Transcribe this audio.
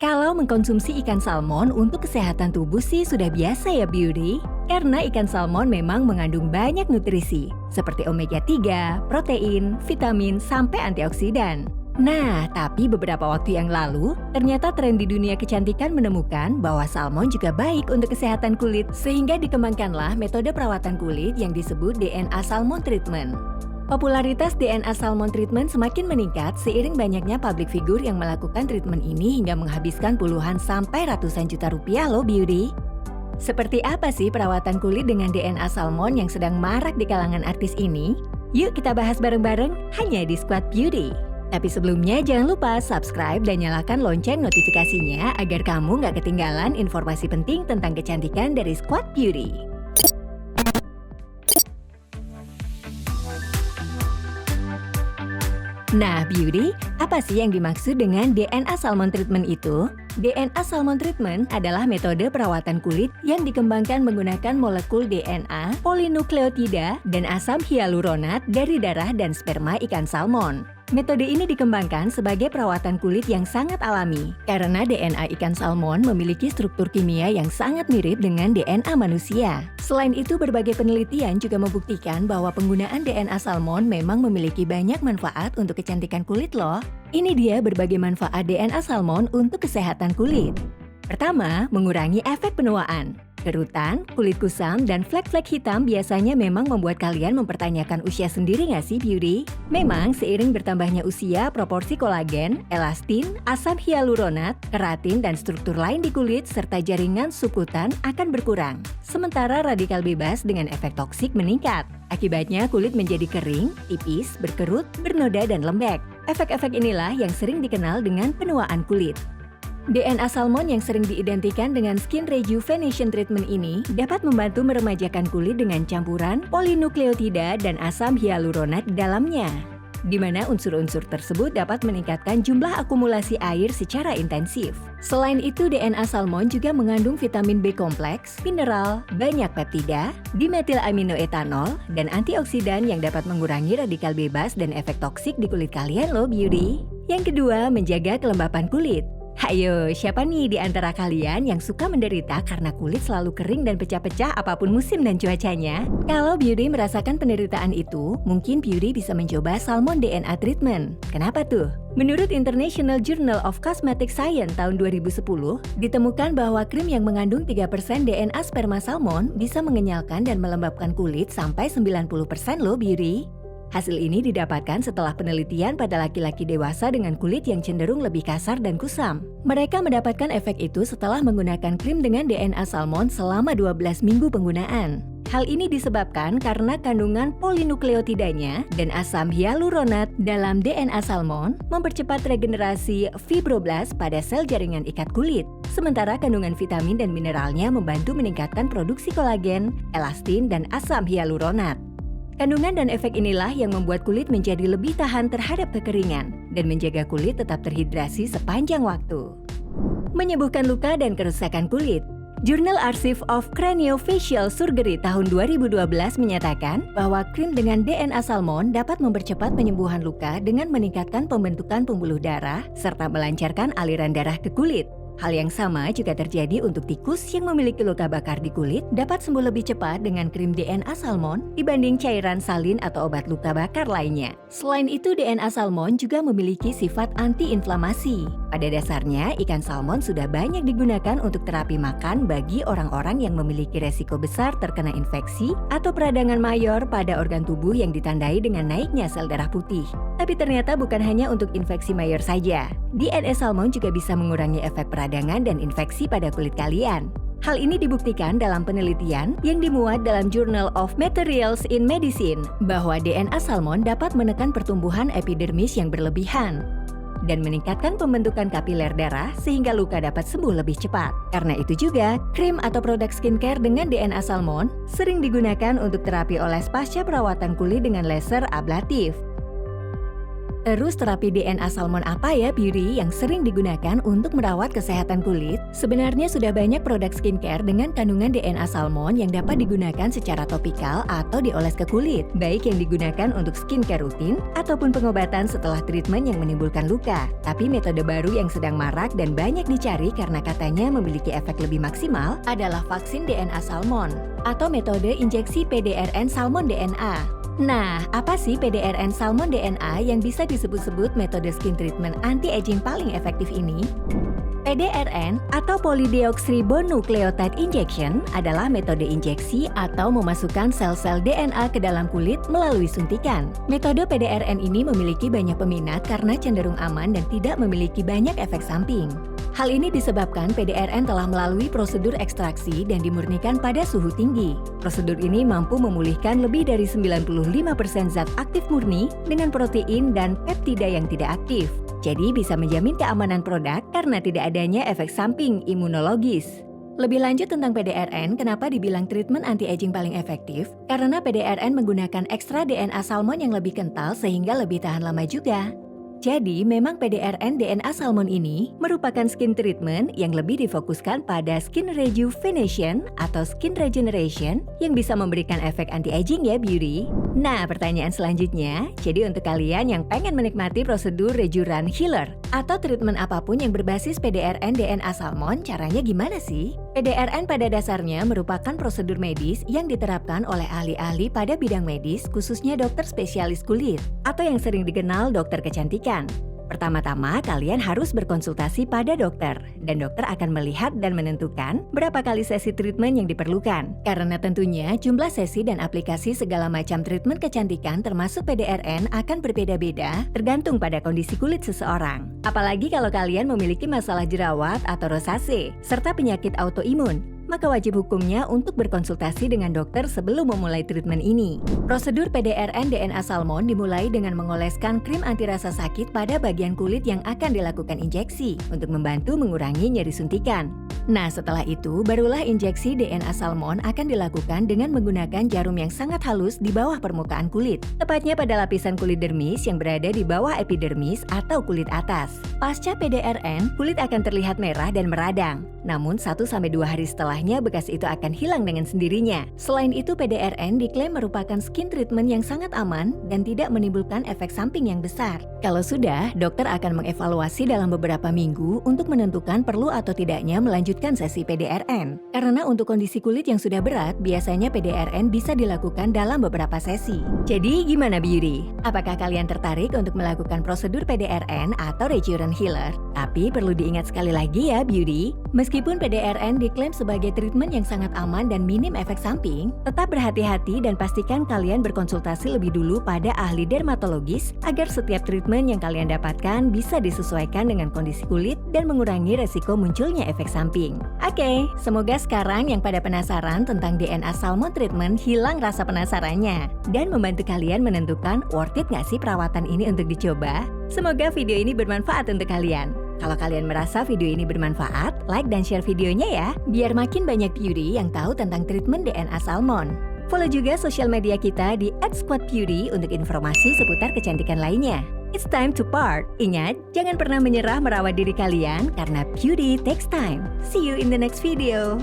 Kalau mengkonsumsi ikan salmon untuk kesehatan tubuh sih sudah biasa ya Beauty. Karena ikan salmon memang mengandung banyak nutrisi, seperti omega 3, protein, vitamin, sampai antioksidan. Nah, tapi beberapa waktu yang lalu, ternyata tren di dunia kecantikan menemukan bahwa salmon juga baik untuk kesehatan kulit, sehingga dikembangkanlah metode perawatan kulit yang disebut DNA Salmon Treatment. Popularitas DNA Salmon Treatment semakin meningkat seiring banyaknya public figure yang melakukan treatment ini hingga menghabiskan puluhan sampai ratusan juta rupiah loh Beauty. Seperti apa sih perawatan kulit dengan DNA Salmon yang sedang marak di kalangan artis ini? Yuk kita bahas bareng-bareng hanya di Squad Beauty. Tapi sebelumnya jangan lupa subscribe dan nyalakan lonceng notifikasinya agar kamu nggak ketinggalan informasi penting tentang kecantikan dari Squad Beauty. Nah, Beauty, apa sih yang dimaksud dengan DNA Salmon Treatment itu? DNA Salmon Treatment adalah metode perawatan kulit yang dikembangkan menggunakan molekul DNA, polinukleotida, dan asam hyaluronat dari darah dan sperma ikan salmon. Metode ini dikembangkan sebagai perawatan kulit yang sangat alami, karena DNA ikan salmon memiliki struktur kimia yang sangat mirip dengan DNA manusia. Selain itu, berbagai penelitian juga membuktikan bahwa penggunaan DNA salmon memang memiliki banyak manfaat untuk kecantikan kulit loh. Ini dia berbagai manfaat DNA salmon untuk kesehatan kulit. Pertama, mengurangi efek penuaan. Kerutan, kulit kusam, dan flek-flek hitam biasanya memang membuat kalian mempertanyakan usia sendiri nggak sih Beauty? Memang seiring bertambahnya usia, proporsi kolagen, elastin, asam hyaluronat, keratin, dan struktur lain di kulit serta jaringan subkutan akan berkurang. Sementara radikal bebas dengan efek toksik meningkat. Akibatnya kulit menjadi kering, tipis, berkerut, bernoda, dan lembek. Efek-efek inilah yang sering dikenal dengan penuaan kulit. DNA salmon yang sering diidentikan dengan skin rejuvenation treatment ini dapat membantu meremajakan kulit dengan campuran polinukleotida dan asam hyaluronat di dalamnya, di mana unsur-unsur tersebut dapat meningkatkan jumlah akumulasi air secara intensif. Selain itu, DNA salmon juga mengandung vitamin B kompleks, mineral, banyak peptida, dimetilaminoetanol, dan antioksidan yang dapat mengurangi radikal bebas dan efek toksik di kulit kalian loh Beauty. Yang kedua, menjaga kelembapan kulit. Hayo, siapa nih di antara kalian yang suka menderita karena kulit selalu kering dan pecah-pecah apapun musim dan cuacanya? Kalau Beauty merasakan penderitaan itu, mungkin Beauty bisa mencoba Salmon DNA Treatment. Kenapa tuh? Menurut International Journal of Cosmetic Science tahun 2010, ditemukan bahwa krim yang mengandung 3% DNA sperma salmon bisa mengenyalkan dan melembabkan kulit sampai 90% loh Beauty. Hasil ini didapatkan setelah penelitian pada laki-laki dewasa dengan kulit yang cenderung lebih kasar dan kusam. Mereka mendapatkan efek itu setelah menggunakan krim dengan DNA salmon selama 12 minggu penggunaan. Hal ini disebabkan karena kandungan polinukleotidanya dan asam hyaluronat dalam DNA salmon mempercepat regenerasi fibroblast pada sel jaringan ikat kulit. Sementara kandungan vitamin dan mineralnya membantu meningkatkan produksi kolagen, elastin, dan asam hyaluronat. Kandungan dan efek inilah yang membuat kulit menjadi lebih tahan terhadap kekeringan dan menjaga kulit tetap terhidrasi sepanjang waktu. Menyembuhkan luka dan kerusakan kulit. Jurnal Archive of Craniofacial Surgery tahun 2012 menyatakan bahwa krim dengan DNA salmon dapat mempercepat penyembuhan luka dengan meningkatkan pembentukan pembuluh darah serta melancarkan aliran darah ke kulit. Hal yang sama juga terjadi untuk tikus yang memiliki luka bakar di kulit dapat sembuh lebih cepat dengan krim DNA salmon dibanding cairan salin atau obat luka bakar lainnya. Selain itu, DNA salmon juga memiliki sifat anti-inflamasi. Pada dasarnya, ikan salmon sudah banyak digunakan untuk terapi makan bagi orang-orang yang memiliki resiko besar terkena infeksi atau peradangan mayor pada organ tubuh yang ditandai dengan naiknya sel darah putih. Tapi ternyata bukan hanya untuk infeksi mayor saja. DNA salmon juga bisa mengurangi efek peradangan dan infeksi pada kulit kalian. Hal ini dibuktikan dalam penelitian yang dimuat dalam Journal of Materials in Medicine bahwa DNA salmon dapat menekan pertumbuhan epidermis yang berlebihan dan meningkatkan pembentukan kapiler darah sehingga luka dapat sembuh lebih cepat. Karena itu juga, krim atau produk skincare dengan DNA salmon sering digunakan untuk terapi oles pasca perawatan kulit dengan laser ablatif. Terus terapi DNA salmon apa ya beauty yang sering digunakan untuk merawat kesehatan kulit? Sebenarnya sudah banyak produk skincare dengan kandungan DNA salmon yang dapat digunakan secara topikal atau dioles ke kulit, baik yang digunakan untuk skincare rutin ataupun pengobatan setelah treatment yang menimbulkan luka. Tapi metode baru yang sedang marak dan banyak dicari karena katanya memiliki efek lebih maksimal adalah vaksin DNA salmon atau metode injeksi PDRN salmon DNA. Nah, apa sih PDRN salmon DNA yang bisa disebut-sebut metode skin treatment anti-aging paling efektif ini? PDRN atau Polydeoxyribonucleotide Injection adalah metode injeksi atau memasukkan sel-sel DNA ke dalam kulit melalui suntikan. Metode PDRN ini memiliki banyak peminat karena cenderung aman dan tidak memiliki banyak efek samping. Hal ini disebabkan PDRN telah melalui prosedur ekstraksi dan dimurnikan pada suhu tinggi. Prosedur ini mampu memulihkan lebih dari 95% zat aktif murni dengan protein dan peptida yang tidak aktif. Jadi bisa menjamin keamanan produk karena tidak adanya efek samping imunologis. Lebih lanjut tentang PDRN, kenapa dibilang treatment anti-aging paling efektif? Karena PDRN menggunakan ekstra DNA salmon yang lebih kental sehingga lebih tahan lama juga. Jadi, memang PDRN DNA salmon ini merupakan skin treatment yang lebih difokuskan pada skin rejuvenation atau skin regeneration yang bisa memberikan efek anti-aging ya beauty. Nah, pertanyaan selanjutnya, jadi untuk kalian yang pengen menikmati prosedur Rejuran Healer atau treatment apapun yang berbasis PDRN DNA salmon, caranya gimana sih? PDRN pada dasarnya merupakan prosedur medis yang diterapkan oleh ahli-ahli pada bidang medis, khususnya dokter spesialis kulit atau yang sering dikenal dokter kecantikan. Pertama-tama, kalian harus berkonsultasi pada dokter, dan dokter akan melihat dan menentukan berapa kali sesi treatment yang diperlukan. Karena tentunya jumlah sesi dan aplikasi segala macam treatment kecantikan termasuk PDRN akan berbeda-beda tergantung pada kondisi kulit seseorang. Apalagi kalau kalian memiliki masalah jerawat atau rosacea, serta penyakit autoimun, maka wajib hukumnya untuk berkonsultasi dengan dokter sebelum memulai treatment ini. Prosedur PDRN DNA salmon dimulai dengan mengoleskan krim anti rasa sakit pada bagian kulit yang akan dilakukan injeksi untuk membantu mengurangi nyeri suntikan. Nah, setelah itu barulah injeksi DNA salmon akan dilakukan dengan menggunakan jarum yang sangat halus di bawah permukaan kulit, tepatnya pada lapisan kulit dermis yang berada di bawah epidermis atau kulit atas. Pasca PDRN, kulit akan terlihat merah dan meradang. Namun 1-2 hari setelahnya bekas itu akan hilang dengan sendirinya. Selain itu, PDRN diklaim merupakan skin treatment yang sangat aman dan tidak menimbulkan efek samping yang besar. Kalau sudah, dokter akan mengevaluasi dalam beberapa minggu untuk menentukan perlu atau tidaknya melanjutkan sesi PDRN. Karena untuk kondisi kulit yang sudah berat, biasanya PDRN bisa dilakukan dalam beberapa sesi. Jadi gimana beauty? Apakah kalian tertarik untuk melakukan prosedur PDRN atau Rejuran Healer? Tapi perlu diingat sekali lagi ya beauty, meskipun PDRN diklaim sebagai treatment yang sangat aman dan minim efek samping, tetap berhati-hati dan pastikan kalian berkonsultasi lebih dulu pada ahli dermatologis agar setiap treatment yang kalian dapatkan bisa disesuaikan dengan kondisi kulit dan mengurangi resiko munculnya efek samping. Oke, semoga sekarang yang pada penasaran tentang DNA salmon treatment hilang rasa penasarannya dan membantu kalian menentukan worth it nggak sih perawatan ini untuk dicoba. Semoga video ini bermanfaat untuk kalian. Kalau kalian merasa video ini bermanfaat, like dan share videonya ya, biar makin banyak beauty yang tahu tentang treatment DNA salmon. Follow juga sosial media kita di @squadbeauty untuk informasi seputar kecantikan lainnya. It's time to part. Ingat, jangan pernah menyerah merawat diri kalian karena beauty takes time. See you in the next video.